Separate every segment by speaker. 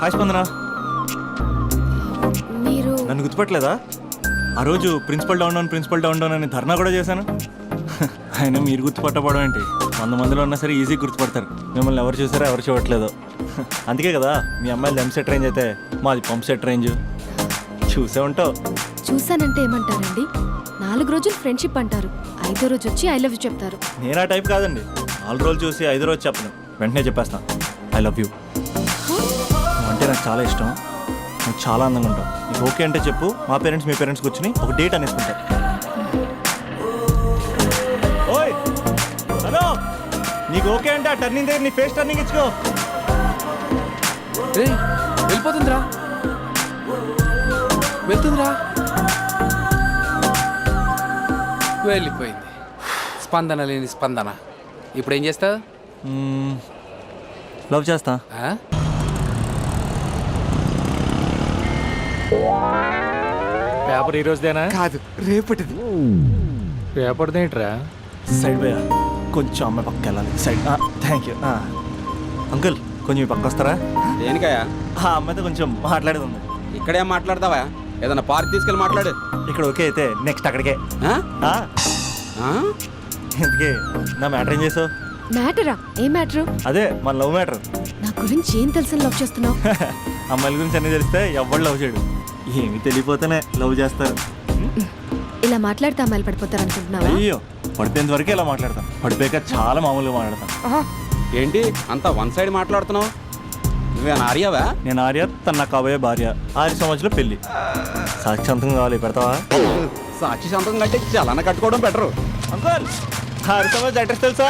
Speaker 1: Hi స్పందన.
Speaker 2: మీరు
Speaker 1: నన్ను గుర్తుపట్టలేదా? ఆ రోజు ప్రిన్సిపల్ డౌన్ డౌన్ అని ధర్నా కూడా చేశాను. అయినా మీరు గుర్తుపట్టకపోవడం ఏంటి? 100 మందిలో ఉన్నా సరే ఈజీ గుర్తుపడతారు. మిమ్మల్ని ఎవరు చూసారో ఎవరు చూడట్లేదు. అందుకే కదా మీ అమ్మాయిలు ఎంసెట్ రేంజ్ అయితే మాది పంప్ సెట్ రేంజ్. చూసే ఉంటావు.
Speaker 2: చూసానంటే ఏమంటారండి? 4 రోజులు ఫ్రెండ్షిప్ అంటారు, 5వ రోజు వచ్చి ఐ లవ్ యూ చెప్తారు.
Speaker 1: నేను ఆ టైప్ కాదండి. 4 రోజులు చూసి 5వ రోజు చెప్పను, వెంటనే చెప్పేస్తాను ఐ లవ్ యూ. అంటే నాకు చాలా ఇష్టం, నువ్వు చాలా అందంగా ఉంటావు. నీకు ఓకే అంటే చెప్పు, మా పేరెంట్స్ మీ పేరెంట్స్ కూర్చుని ఒక డేట్ అనేసుకుంటారు. ఓయ్ హలో, నీకు ఓకే అంటే ఆ టర్నింగ్ దగ్గర నీ ఫేస్ టర్నింగ్ ఇచ్చుకో.
Speaker 3: వెళ్ళిపోతుందిరా, వెళ్తుందిరా, వెళ్ళిపోయింది. స్పందన లేని స్పందన. ఇప్పుడు ఏం చేస్తావు?
Speaker 1: లవ్ చేస్తా.
Speaker 4: పేపర్ ఈ రోజుదేనా?
Speaker 1: కాదు, రేపటిది.
Speaker 4: పేపర్దేంట్రా?
Speaker 1: సైడ్ పోయా, కొంచెం అమ్మాయి పక్క వెళ్ళాలి. సైడ్. Thank you uncle. కొంచెం మీ పక్క వస్తారా?
Speaker 5: దేనికయ్యా?
Speaker 1: ఆ అమ్మాయితో కొంచెం మాట్లాడేది ఉంది.
Speaker 5: ఇక్కడేం మాట్లాడతావా? ఏదన్నా పార్క్ తీసుకెళ్ళి మాట్లాడు.
Speaker 1: ఇక్కడ ఓకే అయితే నెక్స్ట్ అక్కడికే.
Speaker 5: ఆ? ఆ?
Speaker 1: ఎందుకే నా మ్యాటర్ ఏం చేసావు?
Speaker 2: మ్యాటరా? ఏ మ్యాటరు?
Speaker 1: అదే మన లవ్ మ్యాటర్.
Speaker 2: నా గురించి ఏం తెలుసని లవ్ చేస్తున్నావు?
Speaker 1: అమ్మాయిల గురించి అన్నీ తెలిస్తే ఎవడు లవ్ చేయడు. ఏమి తెలియపోతేనే లవ్ చేస్తారు.
Speaker 2: ఇలా మాట్లాడితే అమ్మాయిలు పడిపోతారు అనుకుంటున్నావా?
Speaker 1: అయ్యో, పడిపోయేంత వరకే ఇలా మాట్లాడతాం, పడిపోయాక చాలా మామూలుగా మాట్లాడతాం.
Speaker 5: ఏంటి అంతా వన్ సైడ్ మాట్లాడుతున్నావు? నువ్వేనా ఆర్యావా?
Speaker 1: నేను ఆర్య, తన నాకు కాబోయే భార్య. 6 సంవత్సరాలు పెళ్లి. సాక్షాంతం కావాలి, పెడతావా?
Speaker 5: సాక్షి సంతకం కంటే చలన కట్టుకోవడం బెటరు.
Speaker 1: అంకుల్, 6 సంవత్సరాలు అడ్రస్ తెలుసా?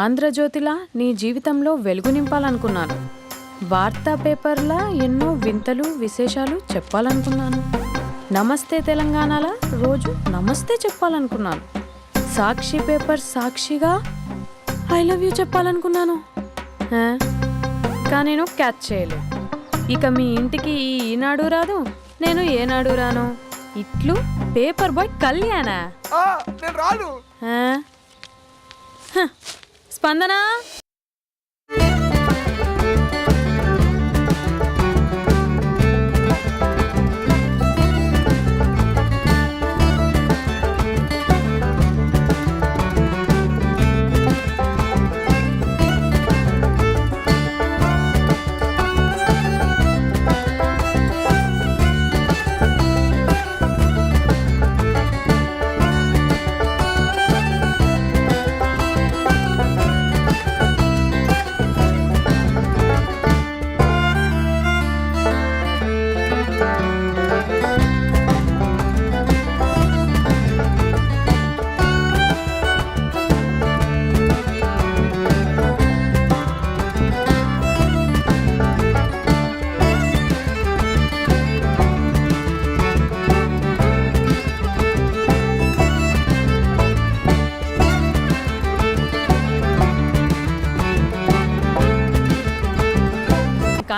Speaker 6: ఆంధ్రజ్యోతిలా నీ జీవితంలో వెలుగు నింపాలనుకున్నాను. వార్తా పేపర్లా ఎన్నో వింతలు విశేషాలు చెప్పాలనుకున్నాను. నమస్తే తెలంగాణలా రోజు నమస్తే చెప్పాలనుకున్నాను. సాక్షి పేపర్ సాక్షిగా ఐ లవ్ యూ చెప్పాలనుకున్నాను. కానీ నేను క్యాచ్ చేయలేదు. ఇక మీ ఇంటికి ఈనాడు రాదు, నేను ఏనాడు రాను. ఇట్లు పేపర్ బాయ్ కళ్యాణా? స్పందన,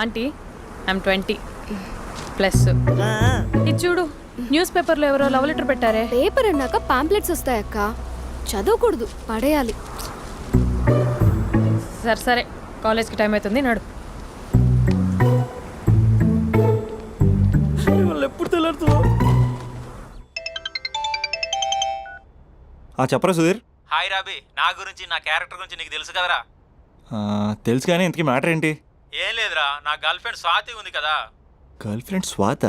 Speaker 6: ఆంటీ ఐమ్ 20+. ఇది చూడు, న్యూస్ పేపర్లో ఎవరో లవ్ లెటర్ పెట్టారే.
Speaker 2: పేపర్ అన్నాక పాంప్లెట్స్ వస్తాయక్క, చదవకూడదు, పడేయాలి.
Speaker 6: సరే సరే, కాలేజ్కి టైం అవుతుంది, నడు.
Speaker 1: ఎప్పుడు తెలుస్తుందో. చెప్పరా సుధీర్?
Speaker 4: హాయ్ రాబీ, నా గురించి నా క్యారెక్టర్ గురించి నీకు తెలుసు కదరా?
Speaker 1: తెలుసు కానీ ఇంతకీ మ్యాటర్ ఏంటి?
Speaker 4: ఏం లేదురా, నా గర్ల్ ఫ్రెండ్ స్వాతి ఉంది కదా.
Speaker 1: గర్ల్ ఫ్రెండ్ స్వాత?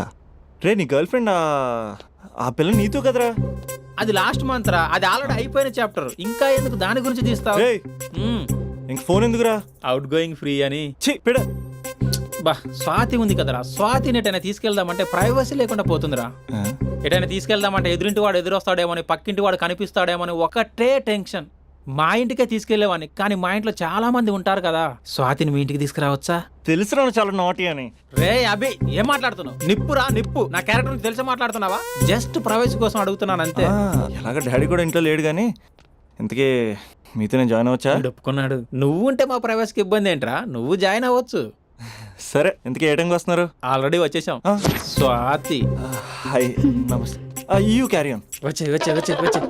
Speaker 1: రే, నీ గర్ల్ ఫ్రెండ్ ఆ పిల్ల నీతో కదరా?
Speaker 4: అది లాస్ట్ మంత్ రా, అది ఆల్రెడీ అయిపోయిన చాప్టర్. ఇంకా ఎందుకు దాని గురించి తీస్తావు?
Speaker 1: ఇంక ఫోన్ ఎందుకురా?
Speaker 4: అవుట్ గోయింగ్ ఫ్రీ అని.
Speaker 7: బా స్వాతి ఉంది కదరా, స్వాతిని ఎటైనా తీసుకెళ్దామంటే ప్రైవసీ లేకుండా పోతుందిరా. ఎటైనా తీసుకెళ్దామంటే ఎదురింటి వాడు ఎదురొస్తాడేమో, పక్కింటి వాడు కనిపిస్తాడేమో ఒకటే టెన్షన్. మా ఇంటికే తీసుకెళ్లేవాడిని, కానీ మా ఇంట్లో చాలా మంది ఉంటారు కదా. స్వాతిని మీ ఇంటికి తీసుకురావచ్చా?
Speaker 1: తెలుసురా నువ్వు చాలా నాటి అని.
Speaker 7: రే అభి, ఏం మాట్లాడుతున్నావు? నిప్పురా నిప్పు. నా క్యారెక్టర్ నుంచి తెలిసి మాట్లాడుతున్నావా? జస్ట్ ప్రవేశ కోసం అడుగుతున్నాను అంతే.
Speaker 1: ఎలాగ డాడీ కూడా ఇంట్లో లేడు కానీ ఇంతకీ మీతో నేను జాయిన్ అవ్వచ్చా?
Speaker 7: వీడు ఒప్పుకున్నాడు. నువ్వు ఉంటే మా ప్రవేశకి ఇబ్బంది ఏంట్రా? నువ్వు జాయిన్ అవ్వచ్చు.
Speaker 1: సరే ఇంతకీ ఏ టైంకి వస్తున్నారు?
Speaker 7: ఆల్రెడీ వచ్చేసాం.
Speaker 1: ఆ.
Speaker 7: స్వాతి
Speaker 1: హాయ్ నమస్తే. You carry on.
Speaker 7: వచ్చే వచ్చే వచ్చే వచ్చే.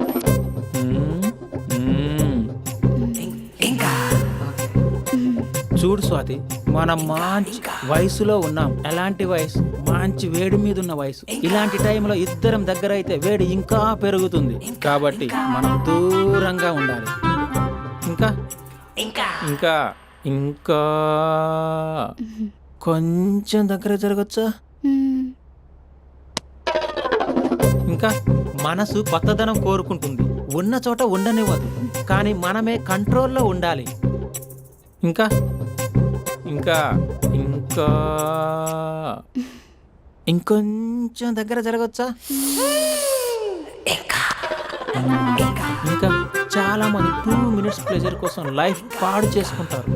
Speaker 7: చూడు స్వాతి, మనం మంచి వయసులో ఉన్నాం. ఎలాంటి వయసు? మంచి వేడి మీద ఉన్న వయసు. ఇలాంటి టైంలో ఇద్దరం దగ్గర అయితే వేడి ఇంకా పెరుగుతుంది. కాబట్టి మనం దూరంగా ఉండాలి. ఇంకా ఇంకా ఇంకా కొంచెం దగ్గర జరగచ్చా? ఇంకా మనసు కొత్తదనం కోరుకుంటుంది. ఉన్న చోట ఉండనివ్వదు, కానీ మనమే కంట్రోల్లో ఉండాలి. ఇంకా ఇంకా ఇంకా ఇంకొంచెం దగ్గర జరగచ్చా? ఇంకా చాలా మంది 2 minutes ప్లెజర్ కోసం లైఫ్ పాడు చేసుకుంటారు.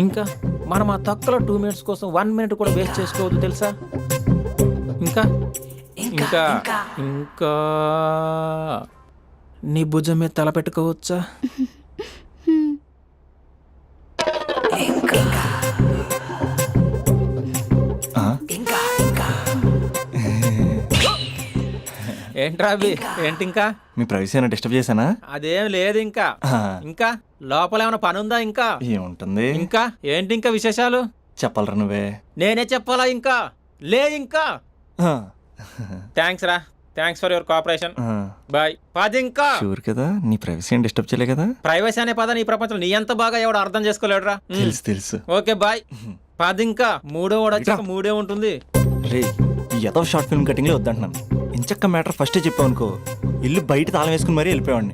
Speaker 7: ఇంకా మనం ఆ తక్కువ 2 minutes కోసం 1 minute కూడా వేస్ట్ చేసుకోవద్దు, తెలుసా? ఇంకా ఇంకా ఇంకా నీ భుజం మీద తల పెట్టుకోవచ్చా? ఏంట్రా అవి? ఏంటి ఇంకా?
Speaker 1: మీ ప్రైవసీ అయినా డిస్టర్బ్ చేశానా?
Speaker 7: అదేం లేదు. ఇంకా ఇంకా లోపల ఏమైనా పని ఉందా? ఇంకా
Speaker 1: ఏముంటుంది?
Speaker 7: ఇంకా ఏంటి ఇంకా విశేషాలు?
Speaker 1: చెప్పాలరా నువ్వే.
Speaker 7: నేనే చెప్పాలా? ఇంకా లే. ఇంకా థ్యాంక్స్ రా. Thanks for your cooperation. Bye. పది. ఇంకా
Speaker 1: షూర్ కదా నీ ప్రైవసీ ఏం డిస్టర్బ్ చేయలే కదా?
Speaker 7: ప్రైవసీ అనే పదాన్ని ఈ ప్రపంచంలో నీ ఎంత బాగా ఎవడు అర్థం చేసుకోలేడురా.
Speaker 1: తెలుసు తెలుసు.
Speaker 7: Okay bye. పది. ఇంకా మూడో వాడు వచ్చాక మూడే ఉంటుంది.
Speaker 1: రే ఈ ఎదో షార్ట్ ఫిల్మ్ కటింగ్లో వద్దంటున్నాను. ఇంచక్క మ్యాటర్ ఫస్టే చెప్పావు అనుకో, ఇల్లు బయట తాళం వేసుకుని మరీ వెళ్ళిపోయాడిని.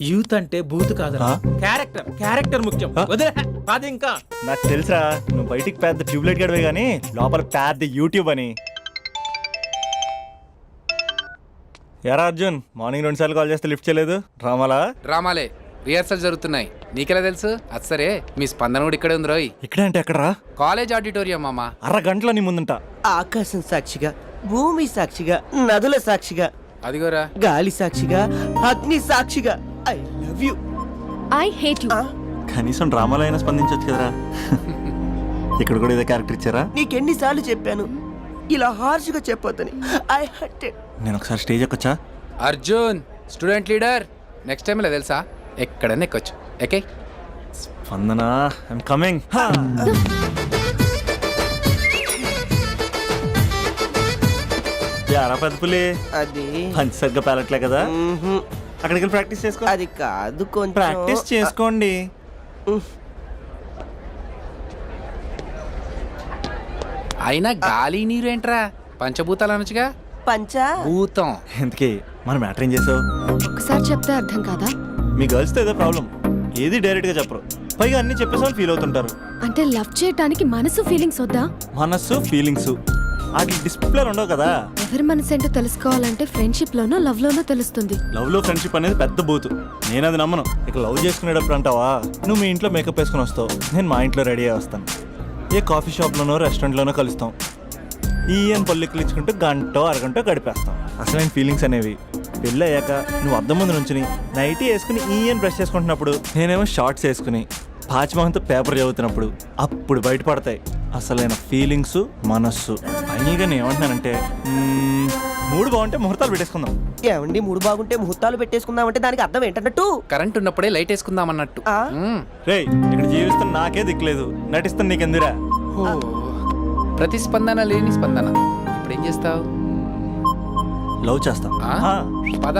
Speaker 7: యూత్ అంటే బూత్ కాదు, క్యారెక్టర్. క్యారెక్టర్ ముఖ్యం. వదిలే. పది. ఇంకా
Speaker 1: నాకు తెలుసురా, నువ్వు బయటికి పెద్ద ట్యూబ్లైట్ గడవే కానీ లోపల పెద్ద యూట్యూబ్ అని. యారా అర్జున్, మార్నింగ్ 2 సార్లు కాల్ చేస్తే లిఫ్ట్ చేయలేదు. డ్రామాలా?
Speaker 3: డ్రామాలే. రిహార్సల్ జరుగుతున్నాయి. నీకెలా తెలుసు? అది సరే, మీ స్పందన కూడా ఇక్కడే ఉంది రోయ్.
Speaker 1: ఇక్కడ అంటే ఎక్కడరా?
Speaker 3: కాలేజ్ ఆడిటోరియం మామ.
Speaker 1: అరగంటలో నీ ముందుంట.
Speaker 8: ఆకాశం సాక్షిగా, భూమి సాక్షిగా, నదుల సాక్షిగా,
Speaker 3: అదిగోరా.
Speaker 8: గాలి సాక్షిగా, అగ్ని సాక్షిగా, I love you.
Speaker 2: I hate you.
Speaker 1: కనీసం డ్రామాలో అయినా స్పందించవచ్చు కదరా. ఇక్కడ కూడా ఇదే క్యారెక్టర్ ఇచ్చారా?
Speaker 8: నీకెన్నిసార్లు చెప్పాను ఇలా హార్ష్గా చెప్పొద్దని. I hurted.
Speaker 1: నేను ఒకసారి స్టేజ్ ఎక్కొచ్చా?
Speaker 3: Arjun student leader. Next time ఇలా తెలుసా, ఎక్కడన్నా ఎక్కొచ్చు. Okay
Speaker 1: Spandana, I'm coming. యారా పెద్ద పులి,
Speaker 8: అది
Speaker 1: పంచి సరిగ్గా పేలట్లే కదా? అక్కడికి వెళ్ళి ప్రాక్టీస్ చేసుకో.
Speaker 8: అది కాదు, కొంచెం
Speaker 1: ప్రాక్టీస్ చేసుకోండి.
Speaker 3: అయినా గాలి నీరు ఏంట్రా? పంచభూతాలు అనొచ్చుగా.
Speaker 8: పంచా
Speaker 3: భూతం.
Speaker 1: ఎందుకే మన మ్యాటర్ ఏం చేసావు?
Speaker 2: ఒకసారి చెప్తే అర్థం కాదా?
Speaker 1: మీ గర్ల్స్తో ఏదో ప్రాబ్లం, ఏది డైరెక్ట్గా చెప్పరు, పైగా అన్ని చెప్పేసి వాళ్ళు ఫీల్ అవుతుంటారు.
Speaker 2: అంటే లవ్ చేయడానికి మనసు ఫీలింగ్స్ వద్దా?
Speaker 1: మనస్సు ఫీలింగ్స్ వాటి డిస్ప్లే ఉండవు కదా.
Speaker 2: ఎవరి మనసు ఏంటో తెలుసుకోవాలంటే ఫ్రెండ్షిప్ లోనో లవ్ లోనో తెలుస్తుంది.
Speaker 1: లవ్ లో ఫ్రెండ్షిప్ అనేది పెద్ద బూతు. నేను అది నమ్మను. ఇక లవ్ చేసుకునేటప్పుడు అంటావా, నువ్వు మీ ఇంట్లో మేకప్ వేసుకుని వస్తావు, నేను మా ఇంట్లో రెడీ అయ్యి వస్తాను. ఏ కాఫీ షాప్లోనో రెస్టారెంట్లోనో కలుస్తాం. ఈయన పల్లెక్కులు ఇచ్చుకుంటూ గంటో అరగంటో గడిపేస్తాం. అసలైన ఫీలింగ్స్ అనేవి పెళ్ళి అయ్యాక నువ్వు అద్దం ముందు నుంచుని నైటీ వేసుకుని ఈయన బ్రష్ చేసుకుంటున్నప్పుడు, నేనేమో షార్ట్స్ వేసుకుని పాచిమోహంతో పేపర్ చదువుతున్నప్పుడు అప్పుడు బయటపడతాయి అసలైన ఫీలింగ్స్, మనస్సు. ఫైనల్గా నేను ఏమంటున్నానంటే, మూడు బాగుంటే ముహూర్తాలు పెట్టేసుకుందాం.
Speaker 8: ఏమండి, మూడు బాగుంటే ముహూర్తాలు పెట్టేసుకుందామంటే దానికి అర్థం ఏంటన్నట్టు?
Speaker 3: కరెంట్ ఉన్నప్పుడే లైట్ వేసుకుందాం అన్నట్టు.
Speaker 8: ఆ?
Speaker 1: రేయ్, ఇక్కడ జీవిస్తున్న నాకే దిక్కులేదు, నటిస్తున్న నీకెందురా?
Speaker 3: ప్రతిస్పందన లేని స్పందన. ఇప్పుడు ఏం చేస్తావు?
Speaker 1: లవ్ చేస్తాం.
Speaker 3: పద.